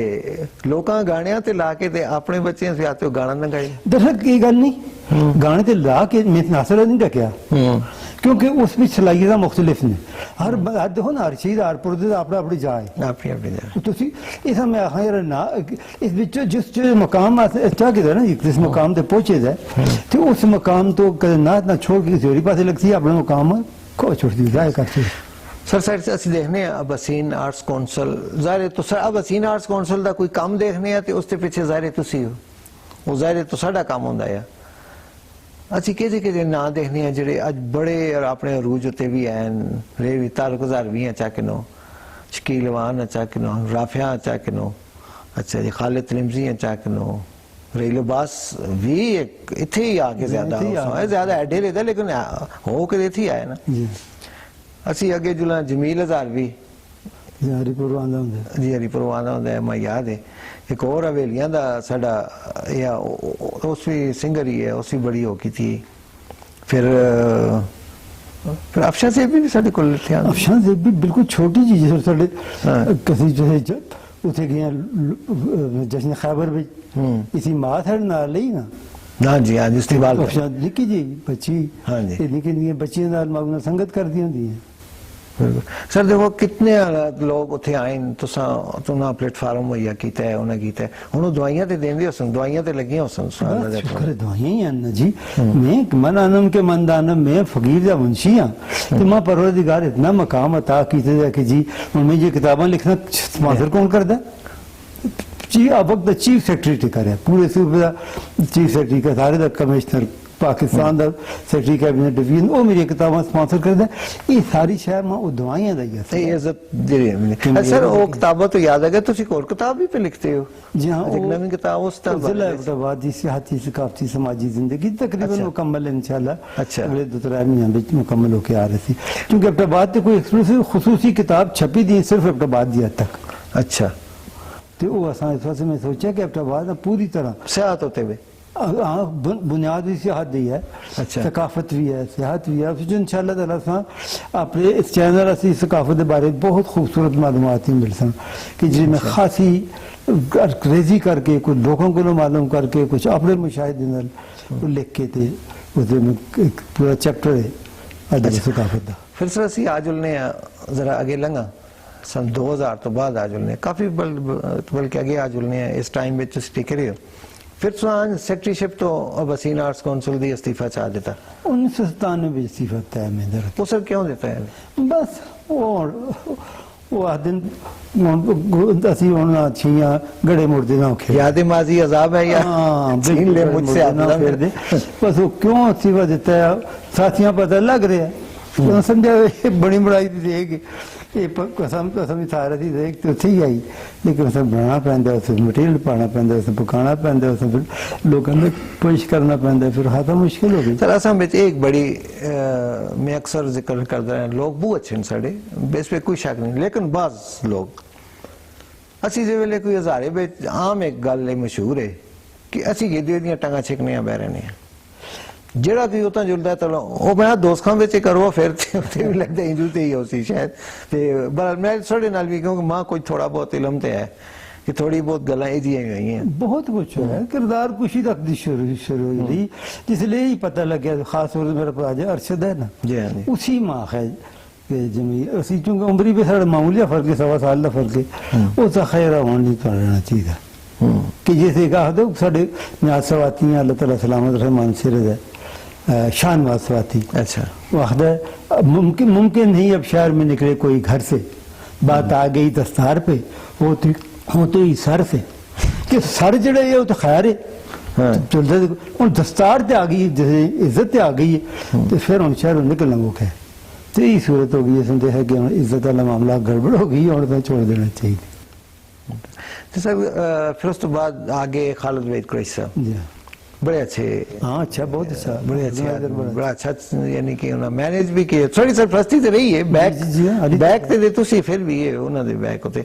ਲੋਕਾਂ ਗਾਣਿਆਂ ਤੇ ਲਾ ਕੇ ਤੇ ਆਪਣੇ ਬੱਚਿਆਂ ਸੇ ਆਤੇ ਗਾਣਾ ਨਾ ਗਾਏ दरअसल की गल नहीं गाने ते ला के मैं नासरा नहीं रखा क्योंकि उसमें सलाहियत मुख्तलिफ ने हर देखो ना हर चीज हर पुरदे दा अपना अपनी जाए ਆਪਣੀ ਆਪਣੀ ਜਗ੍ਹਾ ਤੁਸੀਂ ਇਸ ਮੈਂ ਆਖਾਂ ਯਾਰ ਨਾ ਇਸ ਵਿੱਚ ਜਿਸ ਮਕਾਮ ਅੱਛਾ ਕਿਦਾ ਨਾ ਜਿਸ ਮਕਾਮ ਤੇ ਪਹੁੰਚੇ ਦਾ ਤੇ ਉਸ ਮਕਾਮ ਤੋਂ ਕਦੇ ਨਾ ਛੋੜ ਕੇ ਕਿਸੇ ਹੋਰ ਪਾਸੇ ਲੱਗਦੀ ਆਪਣਾ ਮਕਾਮ ਕੋ ਛੋੜਦੀ ਜਾਏ ਕਰਤੀ ਸਰ ਸਰ ਅਸੀਂ ਦੇਖਨੇ ਆ ਅਬਸੀਨ ਆਰਟਸ ਕੌਂਸਲ ਜ਼ਾਹਿਰ ਤੋਂ ਸਰ ਅਬਸੀਨ ਆਰਟਸ ਕੌਂਸਲ ਦਾ ਕੋਈ ਕੰਮ ਦੇਖਨੇ ਆ ਤੇ ਉਸ ਦੇ ਪਿੱਛੇ ਜ਼ਾਹਿਰ ਤੁਸੀਂ ਹੋ ਉਹ ਜ਼ਾਹਿਰ ਤੋਂ ਸਾਡਾ ਕੰਮ ਹੁੰਦਾ ਆ ਅਸੀਂ ਕਿਹਦੇ ਨਾਂ ਦੇਖਨੇ ਆ ਜਿਹੜੇ ਅੱਜ ਬੜੇ ਆਪਣੇ ਅਰੂਜ ਉੱਤੇ ਵੀ ਐਨ ਰੇਵੀ ਤਾਰਕਜ਼ਾਰ ਵੀ ਆ ਚਾਕਨੋ ਸ਼ਕੀਲਵਾਨ ਚਾਕਨੋ ਰਾਫਿਆ ਚਾਕਨੋ ਅੱਛਾ ਜੀ ਖਾਲਿਦ ਨਿਮਜ਼ੀ ਚਾਕਨੋ रेलो बास भी इथे ही आके ज्यादा ज्यादा एडे रहता लेकिन हो के इथे आए ना ਅਸੀਂ ਅੱਗੇ ਜੁਲਾ ਜਮੀਲ ਹਜ਼ਾਰ ਵੀ ਹਰੀਪੁਰ ਆਂਦਾ ਹੁੰਦਾ ਜੀ ਹਰੀਪੁਰ ਆਂਦਾ ਹੁੰਦਾ ਮੈਂ ਯਾਦ ਹੈ ਇੱਕ ਹੋਰ ਹਵੇਲੀਆਂ ਦਾ ਸਾਡਾ ਇਹ ਉਸ ਵੀ ਸਿੰਗਰ ਹੀ ਹੈ ਉਸ ਵੀ ਬੜੀ ਹੋ ਕੀਤੀ ਫਿਰ ਅਫਸ਼ਾ ਸੇ ਵੀ ਸਾਡੇ ਕੋਲ ਥੇ ਅਫਸ਼ਾ ਸੇ ਵੀ ਬਿਲਕੁਲ ਛੋਟੀ ਚੀਜ਼ ਹੈ ਸਾਡੇ ਕਿਸੇ ਜੋ ਉਥੇ ਗਿਆ ਜਸ਼ਨ ਖੈਬਰ ਵਿੱਚ ਇਸੀ ਮਾਂ ਸਾਡੇ ਨਾਲ ਲਈ ਨਾ हाँ जी हाँ जी इस्तेमाल अफशा निकी जी बच्ची हाँ जी निकी निकी बच्चियों नाल मां संगत करदी होंदी है सर देखो कितने लोग उथे आए तुना प्लेटफार्म मुहैया कीता है उन्हें कीता है हुण दवाइयां ते देंदे हो सन दवाइयां ते लगियां हो सन शुक्र दवाइयां ही ना जी मैं मन आनम के मंदानम मैं फकीर दा मुंशी हां ते मां परवरदिगार इतना मकाम अता कीते है कि जी हुण मैं ये किताबां लिखना स्पॉन्सर कौन करदा जी अब वक्त चीफ सेक्रेटरी करे पूरे सूबे का चीफ सेक्रेटरी का सारे का कमिश्नर पाकिस्तान का सेक्रेटरी कैबिनेट डिवीजन वो मेरी किताबां स्पॉन्सर करदा ये सारी शय मां वो दवाइयां दा ही है इज्जत दे सर वो किताबां तो याद है तुसी और किताब भी पे लिखते हो जी हां एक नई किताब उस तरह जिला इब्टाबादी सियासी सकाफती समाजी जिंदगी तकरीबन मुकम्मल इंशाल्लाह अच्छा अगले 2-3 महीने में मुकम्मल होके आ रही थी क्योंकि इब्टाबाद ते कोई एक्सक्लूसिव खुसूसी किताब छपी दी सिर्फ इब्टाबाद दी हद तक अच्छा तो वो असा इस वजह में सोचा कि इब्टाबाद पूरी तरह सेहत होते हुए बुनियाद भी सेहत दी है अच्छा सकाफत भी है सेहत भी है जो इंशाल्लाह ताला सा अपने इस चैनल असी सकाफत के बारे बहुत खूबसूरत मालूमात ही मिल सन कि जिसमें खासी अंग्रेजी करके कुछ लोगों को मालूम करके कुछ अपने मुशाहिदे नाल लिख के थे उसमें एक पूरा चैप्टर है अदब सकाफत का फिर सर असी आज उलने जरा आगे लंगा सन 2000 तो बाद आज उलने काफी बल्कि आगे आज उलने इस टाइम में टिके रहे हो फिर सेक्रेटरीशिप तो अबसीन आर्ट्स काउंसिल दी इस्तीफा चाह देता 1997 में इस्तीफा तय में वो सर क्यों देता है बस वो दिन ਅਸੀਂ ਹੁਣ ਛੀਆਂ ਗੜੇ ਮੁਰਦੇ ਨਾ ਖੇਡ याद माजी अजाब है या छीन ले मुझसे अपना फिर बस वो क्यों इस्तीफा देता है साथियां पता लग रहा है उन्होंने समझा बड़ी बड़ाई देगी ये कसम कसम ही सारा थी देख तो थी आई लेकिन उसे बनाना पैंदा उसे मटीरियल पाना पैंदा उसे पकाना पैंदा उसे फिर लोगों ने पेश करना पैंदा फिर हाथा मुश्किल हो गई सर असम में एक बड़ी मैं अक्सर जिक्र करता रहा लोग बहुत अच्छे हैं साढ़े बेस पे कोई शक नहीं लेकिन बाज लोग असी जे वेले कोई हजारे ਵਿੱਚ आम एक गल मशहूर है कि असी गिद्दे ਦੀਆਂ ਟੰਗਾਂ ਛਿਕਣੀਆਂ ਬਹਿ ਰਹੇ ਹਾਂ ਜਿਹੜਾ ਵੀ ਉਤਾਂ ਜੁਲਦਾ ਤਾਂ ਉਹ ਮੈਂ ਦੋਸਤਾਂ ਵਿੱਚ ਕਰਵਾ ਫਿਰ ਤੇ ਵੀ ਲੱਗਦਾ ਇੰਜੂ ਤੇ ਹੀ ਹੋਸੀ ਸ਼ਾਇਦ ਤੇ ਪਰ ਮੈਂ ਸਾਡੇ ਨਾਲ ਵੀ ਕਿਉਂਕਿ ਮਾਂ ਕੋਈ ਥੋੜਾ ਬਹੁਤ ਇਲਮ ਤੇ ਹੈ कि थोड़ी बहुत गल्लां इहदियां गई हैं बहुत कुछ है किरदार कुशी तक दी शुरू हुई जिसलिए ही पता लग गया खास तौर से मेरा भाई अरशद है ना जी हां जी उसी मां है कि जमी ਅਸੀਂ ਚੁੰਗਾ ਉਮਰੀ ਵੀ ਸਾਡਾ ਮਾਮੂਲੀ ਫਰਕ ਹੈ 1.5 ਸਾਲ ਦਾ ਫਰਕ ਹੈ ਉਹ ਤਾਂ ਖੈਰ ਹੋਣ ਨਹੀਂ ਪੜਨਾ ਚਾਹੀਦਾ ਕਿ जैसे कहा दो ਸਾਡੇ ਨਿਆਜ਼ ਸਵਾਤੀ ਅੱਲਾਹ ਤਾਲਾ सलामत रहमान सिर है शान वासवाती अच्छा वाखदा मुमकिन नहीं अब शहर में निकले कोई घर से बात आ गई दस्तार पे होते ही सर से कि सर जड़े है वो तो खैर है चलते हूँ दस्तार ते आ गई जैसे इज्जत ते आ गई है तो फिर हम शहर निकलना मुख है तो यही सूरत हो गई समझे है कि इज्जत वाला मामला गड़बड़ हो गई और तो छोड़ देना चाहिए तो सर फिर उस तो बाद आगे खालिद वहीद कुरैशी साहब जी बड़े अच्छे हाँ अच्छा, बहुत अच्छा, बड़े अच्छे ऑर्गेनाइजर आदमी, बड़ा बड़ा अच्छा यानी कि उन्होंने मैनेज भी किया थोड़ी सरपरस्ती ਤੇ ਰਹੀ ਹੈ ਬੈਕ ਜੀ, ਜੀ, ਹਾਲੀ ਬੈਕ ਤੇ ਤੁਸੀਂ ਫਿਰ ਵੀ ਇਹ ਉਹਨਾਂ ਦੇ ਬੈਕ ਉਤੇ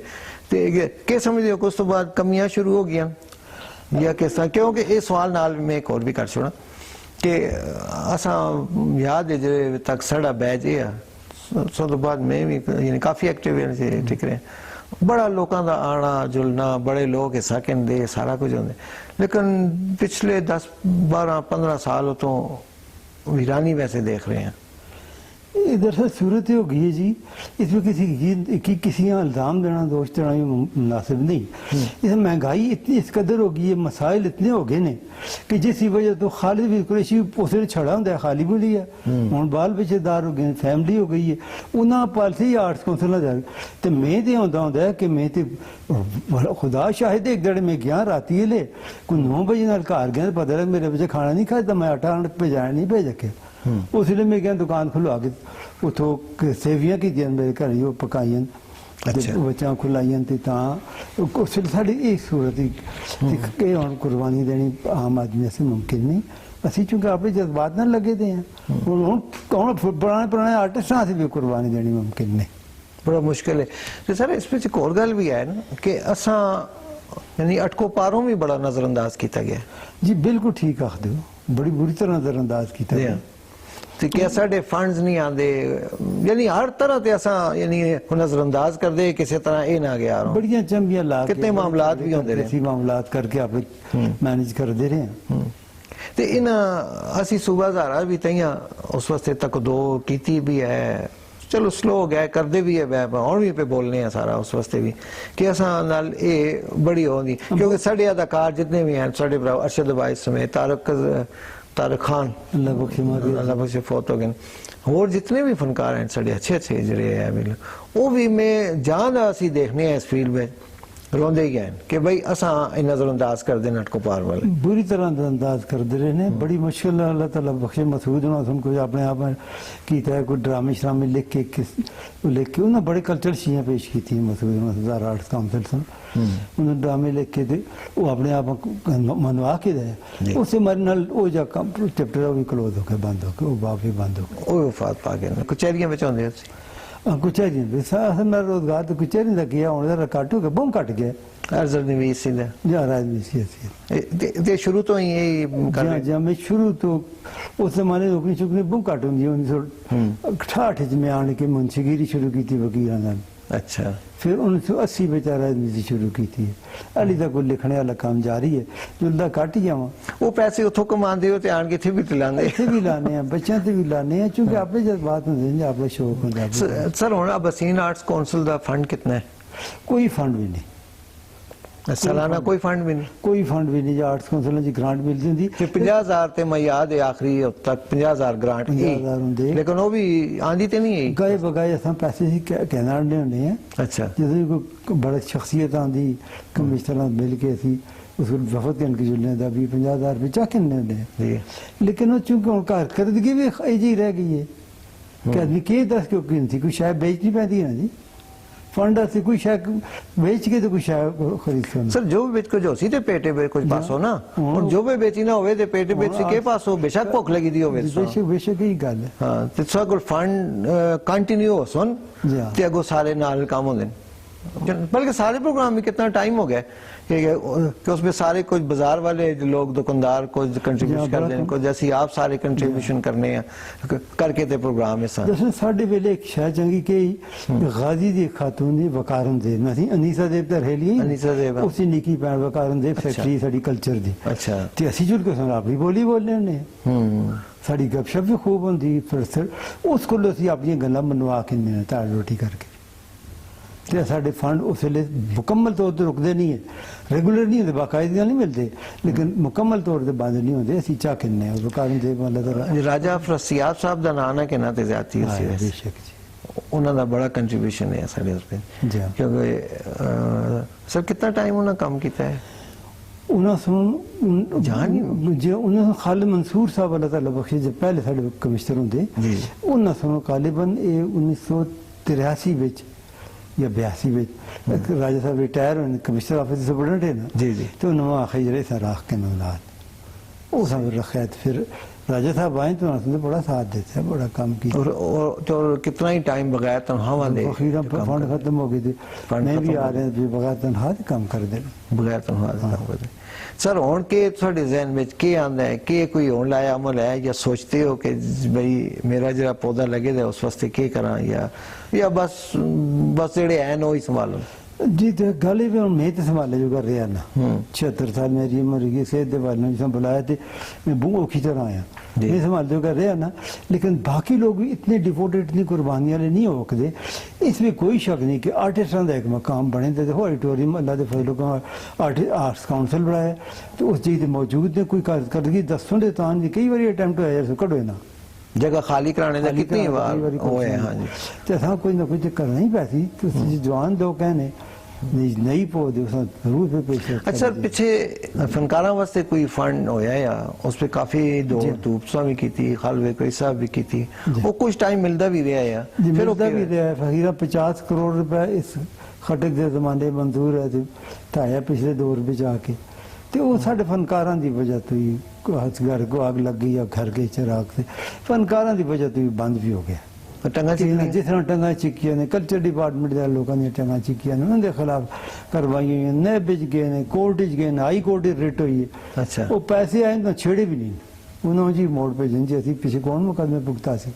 ਤੇ ਕੀ ਸਮਝਦੇ ਹੋ ਕਿ ਉਸ ਤੋਂ ਬਾਅਦ ਕਮੀਆਂ ਸ਼ੁਰੂ ਹੋ ਗਈਆਂ ਜਾਂ ਕਿਸ ਤਰ੍ਹਾਂ ਕਿਉਂਕਿ ਇਹ ਸਵਾਲ ਨਾਲ ਮੈਂ ਇੱਕ ਹੋਰ ਵੀ ਕਰ ਛੋੜਾਂ ਕਿ ਅਸਾਂ ਯਾਦ ਹੈ ਜਿਹੜੇ ਤੱਕ ਸਾਡਾ ਬੈਚ ਇਹ ਆ ਸੋ ਤੋਂ ਬਾਅਦ ਮੈਂ ਵੀ ਯਾਨੀ ਕਾਫੀ ਐਕਟਿਵ ਹਾਂ ਜੀ ਠੀਕ ਰਹੇ बड़ा लोगों का आना जुलना बड़े लोग हिस्सा कहते सारा कुछ होंगे लेकिन पिछले 10-12-15 साल तो वीरानी वैसे देख रहे हैं इधर से सूरत हो गई है जी, इसमें किसी का इल्ज़ाम देना दोष देना ये मुनासिब नहीं। इसमें महंगाई इतनी इस कदर हो गई है, मसाइल इतने हो गए ने कि जिस वजह तो खालिद भी कुरैशी उसे छड़ा होंगे खाली भी लिया हूँ बाल बच्चेदार हो गए फैमिली हो गई है उन्होंने पालिसी आर्ट्स कौंसल ना जाए तो मैं तो आंदा होंगे कि मैं तो खुदा शाहिद एक दड़े में गया राती ले कोई 9 बजे नाल घर गया पता लग मेरे बच्चे खाना नहीं खाया मैं आटा भेजा नहीं भेज के उसले मैं गया दुकान खुलवा के उतो सेवियां की मेरे घर ही पकाइया बच्चा खुलाइया उसले साड़ी ये सूरत ही हम कुर्बानी देनी आम आदमी से मुमकिन नहीं असी चूंकि अपने जज्बात ना लगे दे हैं पुराने पुराने आर्टिस्टां से भी कुर्बानी देनी मुमकिन नहीं बड़ा मुश्किल है तो सर इस पर एक और गल भी है ना कि असा यानी अटको पारों भी बड़ा नजरअंदाज किया गया जी बिल्कुल ठीक आखदे हो बड़ी बुरी तरह नजरअंदाज किया गया ਤੇ ਕਿ ਸਾਡੇ ਫੰਡਸ ਨਹੀਂ ਆਉਂਦੇ ਯਾਨੀ ਹਰ ਤਰ੍ਹਾਂ ਤੇ ਅਸਾਂ ਯਾਨੀ ਨਜ਼ਰਅੰਦਾਜ਼ ਕਰਦੇ ਕਿਸੇ ਤਰ੍ਹਾਂ ਇਹ ਨਾ ਗਿਆ ਬੜੀਆਂ ਚੰਗੀਆਂ ਲਾ ਕੇ ਕਿੰਨੇ ਮਾਮਲਾਤ ਵੀ ਹੁੰਦੇ ਨੇ ਅਸੀਂ ਮਾਮਲਾਤ ਕਰਕੇ ਆਪਣੇ ਮੈਨੇਜ ਕਰਦੇ ਰਹੇ ਹਾਂ ਤੇ ਇਹਨਾਂ ਅਸੀਂ ਸੂਬਾ ਹਜ਼ਾਰਾ ਵੀ ਤਈਆਂ ਉਸ ਵਾਸਤੇ ਤੱਕ ਦੋ ਕੀਤੀ ਵੀ ਹੈ ਚਲੋ ਸਲੋ ਹੋ ਗਿਆ ਕਰਦੇ ਵੀ ਹੈ ਮੈਂ ਹੁਣ ਵੀ ਪੇ ਬੋਲਨੇ ਆ ਸਾਰਾ ਉਸ ਵਾਸਤੇ ਵੀ ਕਿ ਅਸਾਂ ਨਾਲ ਇਹ ਬੜੀ ਹੋਣੀ ਕਿਉਂਕਿ ਸਾਡੇ ਅਦਾਕਾਰ ਜਿੰਨੇ ਵੀ ਹਨ ਸਾਡੇ ਭਰਾ ਅਰਸ਼ਦ ਬਾਈ ਸਮੇਤ तारक खान अल्लाह बख्शे फौत हो गए और जितने भी फनकार हैं साढ़े अच्छे अच्छे जड़े है वो भी मैं जान असी देखने हैं इस फील्ड में रोंदे ही गए कि भाई असा नजरअंदाज कर देना अटको पार वाले बुरी तरह नजरअंदाज करते रहे ने बड़ी मुश्किल अल्लाह ताला बख्शे मसूद होना सुन कोई अपने आप कीता है कोई ड्रामे श्रामे लिख के उन्हें बड़े कल्चर शियाँ पेश की थी मसूद मसूदार आर्ट्स काउंसिल से उन्हें ड्रामे लिख के थे वो अपने आप मनवा के दे उससे हमारे नाल वो जा चैप्टर भी क्लोज हो गया बंद हो गया वो बाप भी बंद हो गया वो वफात पा गए कचहरियां में चाहते हैं कचहरी मेरा रोजगार तो कचहरी का किया हूँ कट हो गया बहुत कट गया शुरू तो ही मैं शुरू तो उस जमाने नौकरी चुकनी बहुत घट होंगी 1968 में आने के मुंशीगिरी शुरू की थी वकील अच्छा फिर 1980 में राजनीति शुरू की थी अली तक कोई लिखने वाला काम जारी है जुलदा कट जावा वो पैसे उतो कमाते हो आन के इत्थे भी लाने हैं बच्चों से भी लाने हैं क्योंकि अपने जज्बात होंगे अपने शौक होंगे सर हुण अबसीन आर्ट्स काउंसिल का फंड कितना है कोई फंड भी नहीं सालाना कोई फंड भी नहीं कोई फंड भी नहीं आर्ट्स काउंसिल की ग्रांट मिलती होंगी 50,000 ते मैं याद है आखिरी तक 50,000 ग्रांट 50,000 होंगे लेकिन वो भी आंदी ते नहीं है गए बगाए असां पैसे ही कहना होंगे हैं अच्छा जदों कोई बड़ी शख्सियत आंदी कमिश्नर मिल के असी उसको वफद करके जुलने का 50,000 रुपये चाह किन्ने होंगे लेकिन वो चूंकि हूँ कारकरदगी भी जी रह गई है कि आदमी के दस क्यों गिनती कोई शायद बेचनी पैती है ना जी फंड से कोई शायद बेच के तो कोई शायद खरीद सर जो भी बेच को जो सी ते पेटे पे कुछ पास हो ना और जो भी बेची ना होवे ते पेटे बेच के पास हो बेशक भूख लगी दी होवे बेशक ही गल है हां ते सर फंड कंटिन्यू हो सुन ते अगो सारे नाल काम होंदे बल्कि सारे प्रोग्राम में कितना टाइम हो गया कि उसमें सारे कुछ बाजार वाले लोग दुकानदार कुछ कंट्रीब्यूशन कर दें कुछ जैसे आप सारे कंट्रीब्यूशन करने हैं करके ते प्रोग्राम है सर जैसे साढ़े वेले एक शायद चंगी के गाजी दी खातून दी वकारन देव नसी अनीसा देव दा रहेली अनीसा देव उसी निकी पैण वकारन देव फैक्ट्री साडी कल्चर दी अच्छा ते असि जुल के सुन अपनी बोली बोलने ने साडी गपशप भी खूब होंदी फिर उस कोल असि अपनी गल्लां मनवा के ने ताड़ रोटी करके ते साढ़े फंड उस वे मुकम्मल तौर पर रुकते नहीं है रेगुलर नहीं होते बाकायदगी नहीं मिलते लेकिन मुकम्मल तौर पर बंद नहीं होते असि चाह किन्ने राजा फरसियाब साहब का नाम है कि ना ज्यादा बेशक जी उन्होंने बड़ा कंट्रीब्यूशन है साढ़े उस पर क्योंकि सर कितना टाइम उन्होंने काम किया है उन्होंने खालिद मंसूर साहब अल्लाह ताला बख्शे जब पहले साढ़े कमिश्नर होंगे उन्होंने सुनो गालिबन 1983 या 82 में राजा साहब रिटायर होने कमिश्नर ऑफिस सुपरडेंट है ना जी जी तो उन्होंने आखिर जरे सराख के नौलाद वो सब रखा है। तो फिर राजा साहब आए तो उन्होंने बड़ा साथ देते हैं, बड़ा काम किया। और तो कितना ही टाइम बगैर तनख्वाह वाले अखीरा फंड खत्म हो गए थे, फंड नहीं भी खत्म आ हो रहे हैं बगैर तनख्वाह के काम कर दे। बगैर तनख्वाह के काम करते सर हुण के तुहाडे ज़हन में के आंदा है के कोई होने लाया अमल है या सोचते हो कि भाई मेरा जरा पौधा लगे दा उस वास्ते के करा या बस जेड़े हैं वो ही संभालो? जी तो गल ही मैं तो संभाले जो कर रहा ना, 76 साल मेरी उम्र होगी, सेहत के बारे में जिस बुलाया थे मैं बहुत औखी तरह आया, मैं संभाल जो कर रहा ना। लेकिन बाकी लोग भी इतने डिवोटेड, इतनी कुर्बानी वाले नहीं हो सकते, इसमें कोई शक नहीं कि आर्टिस्टां का एक मकाम बने थे। देखो ऑडिटोरियम अल्लाह के फजल का आर्ट्स काउंसिल बनाया तो उस चीज़ मौजूद ने कोई करदगी दसों के तान भी कई बार अटैम्प्ट होया जैसे कटो ना जगह खाली कराने का कितनी बार होए? हाँ जी, तो असा कोई ना कोई करना ही पैसी तो जवान दो कहने नहीं पौधे जरूर पे पेश। अच्छा पीछे फनकारा वास्ते कोई फंड होया या उस पे काफी दौड़ धूप भी की थी, खालवे कोई साहब भी की थी, वो कुछ टाइम मिलता भी रहा या फिर मिलता भी रहा है। फकीरा 50 करोड़ रुपए इस खटक के जमाने मंजूर है ढाया पिछले दौर में जाके, तो वो साढ़े फनकारा की वजह तो ही घर को आग लग गई या घर के चिराग से फनकारा की वजह तो ही बंद भी हो गया। टंगा जिस तरह टंगा चिक्किया ने कल्चर डिपार्टमेंट के लोगों ने टंगा चिक्किया ने उनके खिलाफ करवाई हुई, नैब गए ने, कोर्ट गए ने, हाई कोर्ट रिट हुई है। अच्छा वो पैसे आए तो छेड़े भी नहीं उन्होंने जी मोड़ पे जिंजी असी पिछे कौन मुकदमे भुगता सी।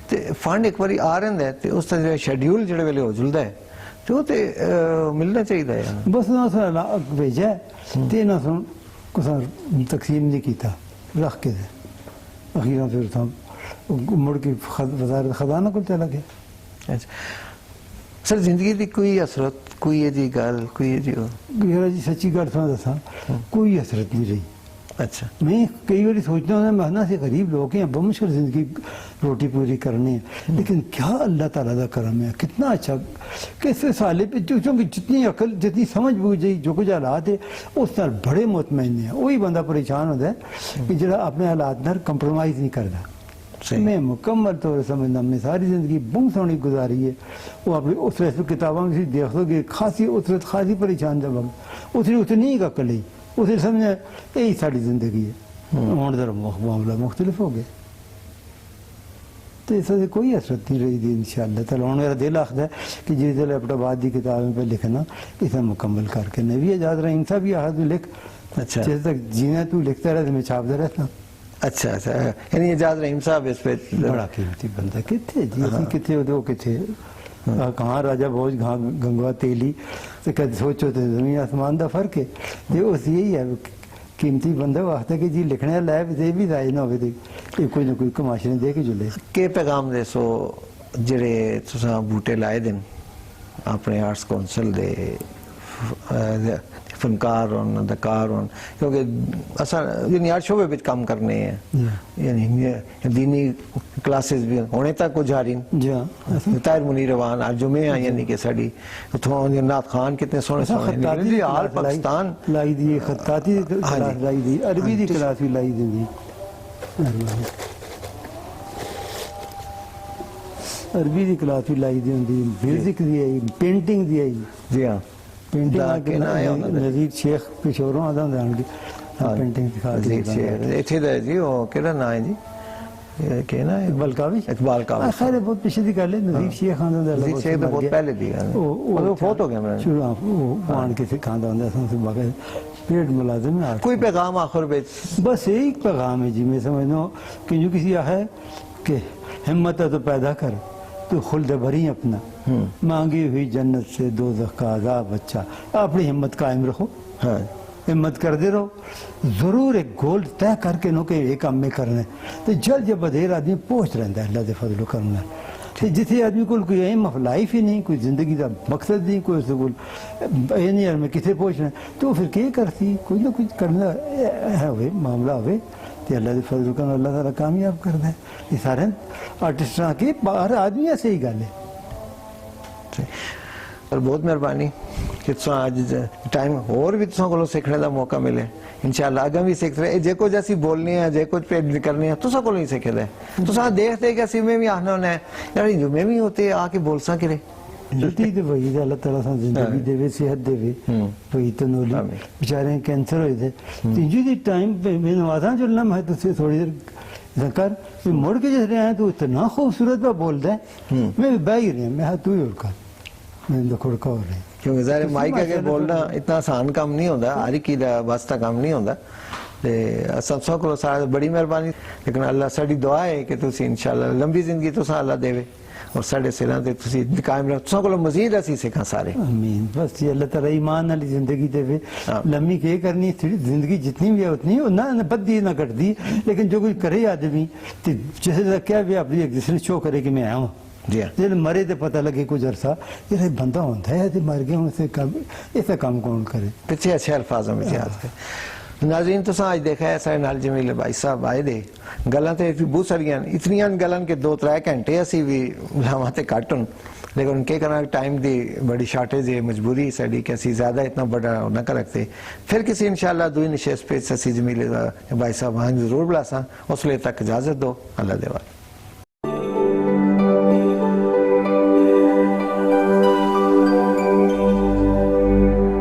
ते फंड एक बारी आ रहा है ते उसका जो शेड्यूल जेड़े वेले हो जुलदा है तो वो ते मिलना चाहिए है। बस उन्होंने भेजा है तो इन्होंने कुछ तकसीम नहीं किया रख के अखीरा फिर मुड़ के वजारत खजाना को चला गया। अच्छा सर जिंदगी की कोई असरत कोई जी गल कोई जी जी सच्ची गल सुना दसा कोई असरत नहीं रही। अच्छा मैं कई बार सोचता हूँ महना से गरीब लोग हैं बहुत मुश्किल जिंदगी रोटी पूरी करनी है, लेकिन क्या अल्लाह ताला का करम है, कितना अच्छा कैसे साले पे क्योंकि जितनी अकल जितनी समझ बूझ जो कुछ हालात है उस नाल बड़े मुतमईन है। वही बंदा परेशान होता है कि जरा अपने हालात नाल कंप्रोमाइज नहीं करता। मैं मुकम्मल तौर समझना मैं सारी जिंदगी बहुत सोहनी गुजारी है। वो अपनी उस वैसे किताबों में देख दो कि खासी उस खासी परेशान जब उसने उतनी ही अकल ही उसे समझा यही साड़ी जिंदगी है। हूँ जरा मामला मुख्तलिफ हो गया तो इस कोई असरत नहीं रही थी। इंशाअल्लाह ताला हूँ मेरा दिल आखदा है कि जिस दिल एबटाबाद की किताबें पे लिखना इसे मुकम्मल करके नबी आजाद रहीम साहब भी आखद लिख। अच्छा जिस तक जीना तू लिखता रहे मैं छापता रहता। अच्छा अच्छा यानी एजाज रहीम साहब इस पे बड़ा कीमती बंदा किथे जी असं किथे वो किथे कहाँ राजा भोज कहाँ गंगवा तेली तो कद सोचो तो जमीन आसमान का फर्क है। तो उस यही है कीमती बंदा वास्ते कि जी लिखने लायक दे भी राज ना हो कोई ना कोई कमाशने दे के जुले के पैगाम दे सो जेड़े तुसां बूटे लाए दिन अपने आर्ट्स काउंसिल दे फनकार होन अदाकार होन क्योंकि असा यानी हर शोबे विच काम करने हैं यानी दीनी क्लासेस भी होने तक को जारी ताहिर मुनीर रवान आज जुमे हैं यानी कि साडी उथों नाथ खान कितने सोहने सोहने हाल पाकिस्तान लाई दी खत्ताती क्लास लाई दी अरबी दी क्लास भी लाई दी अरबी दी क्लास भी लाई दी होंदी म्यूजिक दी आई पेंटिंग दी आई जी हाँ पेंटिंग नजीर शेख पिछोरों आदा होंदा उनकी पेंटिंग दिखा दी इथे दा जी वो केड़ा नाम है जी के ना इकबाल कावी खैर बहुत पीछे की गल है नजीर शेख खानदान दा नजीर शेख तो बहुत पहले दी है वो फोट हो गया मेरा शुरू वो मान के खानदान दा से बाकी पेड मुलाजिम है। कोई पैगाम आखिर में बस एक पैगाम है जी मैं समझता हूँ कि जो किसी है कि हिम्मत है तो पैदा कर तो खुल्द भरी अपना मांगी हुई जन्नत से दोज़ख का अज़ाब अच्छा अपनी हिम्मत कायम रखो। हाँ हिम्मत करते रहो जरूर एक गोल तय करके नो के एक काम में करना तो जल्द जब बधेर आदमी पहुंच रहा है अल्लाह के फजल करना जिथे आदमी को कोई एम ऑफ लाइफ ही नहीं कोई जिंदगी का मकसद नहीं कोई उसको ये नहीं मैं कितने पहुंचना तो फिर क्या करती कोई ना कुछ करना है मामला हो तो अल्लाह के फजल करना अल्लाह ताला कामयाब करता है। ये सारे आर्टिस्ट के हर आदमी ऐसे ही गल है। और बहुत मेहरबानी कि आज टाइम और भी तुसां कोलों सीखने का मौका मिले इंशाअल्लाह अगर भी सीख रहे जे कुछ असी बोलने हैं जे कुछ पेड करने हैं तुसां कोलों ही सीखे दे तुसां देखते कि असी में भी आखना होना है यार जुमे भी होते आके बोल सा किरे जल्दी दे वही अल्लाह ताला सा जिंदगी देवे सेहत देवे वही तो नोली आमीन। बेचारे कैंसर होए थे तीन जी टाइम पे मैं नवाजा चलना मैं तुझसे थोड़ी देर जकर फिर मुड़ के जैसे आया तो इतना खूबसूरत बा बोलता है मैं बह ही रही मैं तू ही उड़का मैं तो खुड़का हो रही क्योंकि ज़ाहिर है माइक अगे बोलना इतना आसान काम नहीं होता हर एक दा वास्ता काम नहीं होता ते सब सौ को सारा बड़ी मेहरबानी लेकिन अल्लाह साडी दुआ है कि तुसी इंशाल्लाह लंबी जिंदगी तुसा अल्लाह देवे और साडे सिरां ते तुसी कायम रहो तुसा को मजीद असी सिखा सारे आमीन बस ये अल्लाह ताला ईमान वाली जिंदगी देवे लम्बी के करनी थी जिंदगी जितनी भी है उतनी ना बद्दी ना कटदी लेकिन जो कोई करे आदमी तो जैसे क्या भी अपनी एग्जिस्टेंस शो करे कि मैं आया हूँ जी हाँ। जब मरे तो पता लगे कुछ अरसा ये बंदा होता है तो मर गया उनसे कम ऐसा काम कौन करे पिछले अच्छे अल्फाजों में याद है नाज़रीन तुसा आज देखा है सारे नाल जमील भाई साहब आए दे गल्लां ते बहुत सारियां इतनियां गल्लां के 2-3 घंटे असी भी लावां ते घट होन लेकिन उनके करना टाइम दी बड़ी शॉर्टेज है मजबूरी साड़ी कि असी ज्यादा इतना बड़ा ना कर रखते फिर किसी इंशाल्लाह दुई निशस्त पे असी जमील भाई साहब वहां जरूर बुलासा उस लिए तक इजाजत दो अल्लाह देवा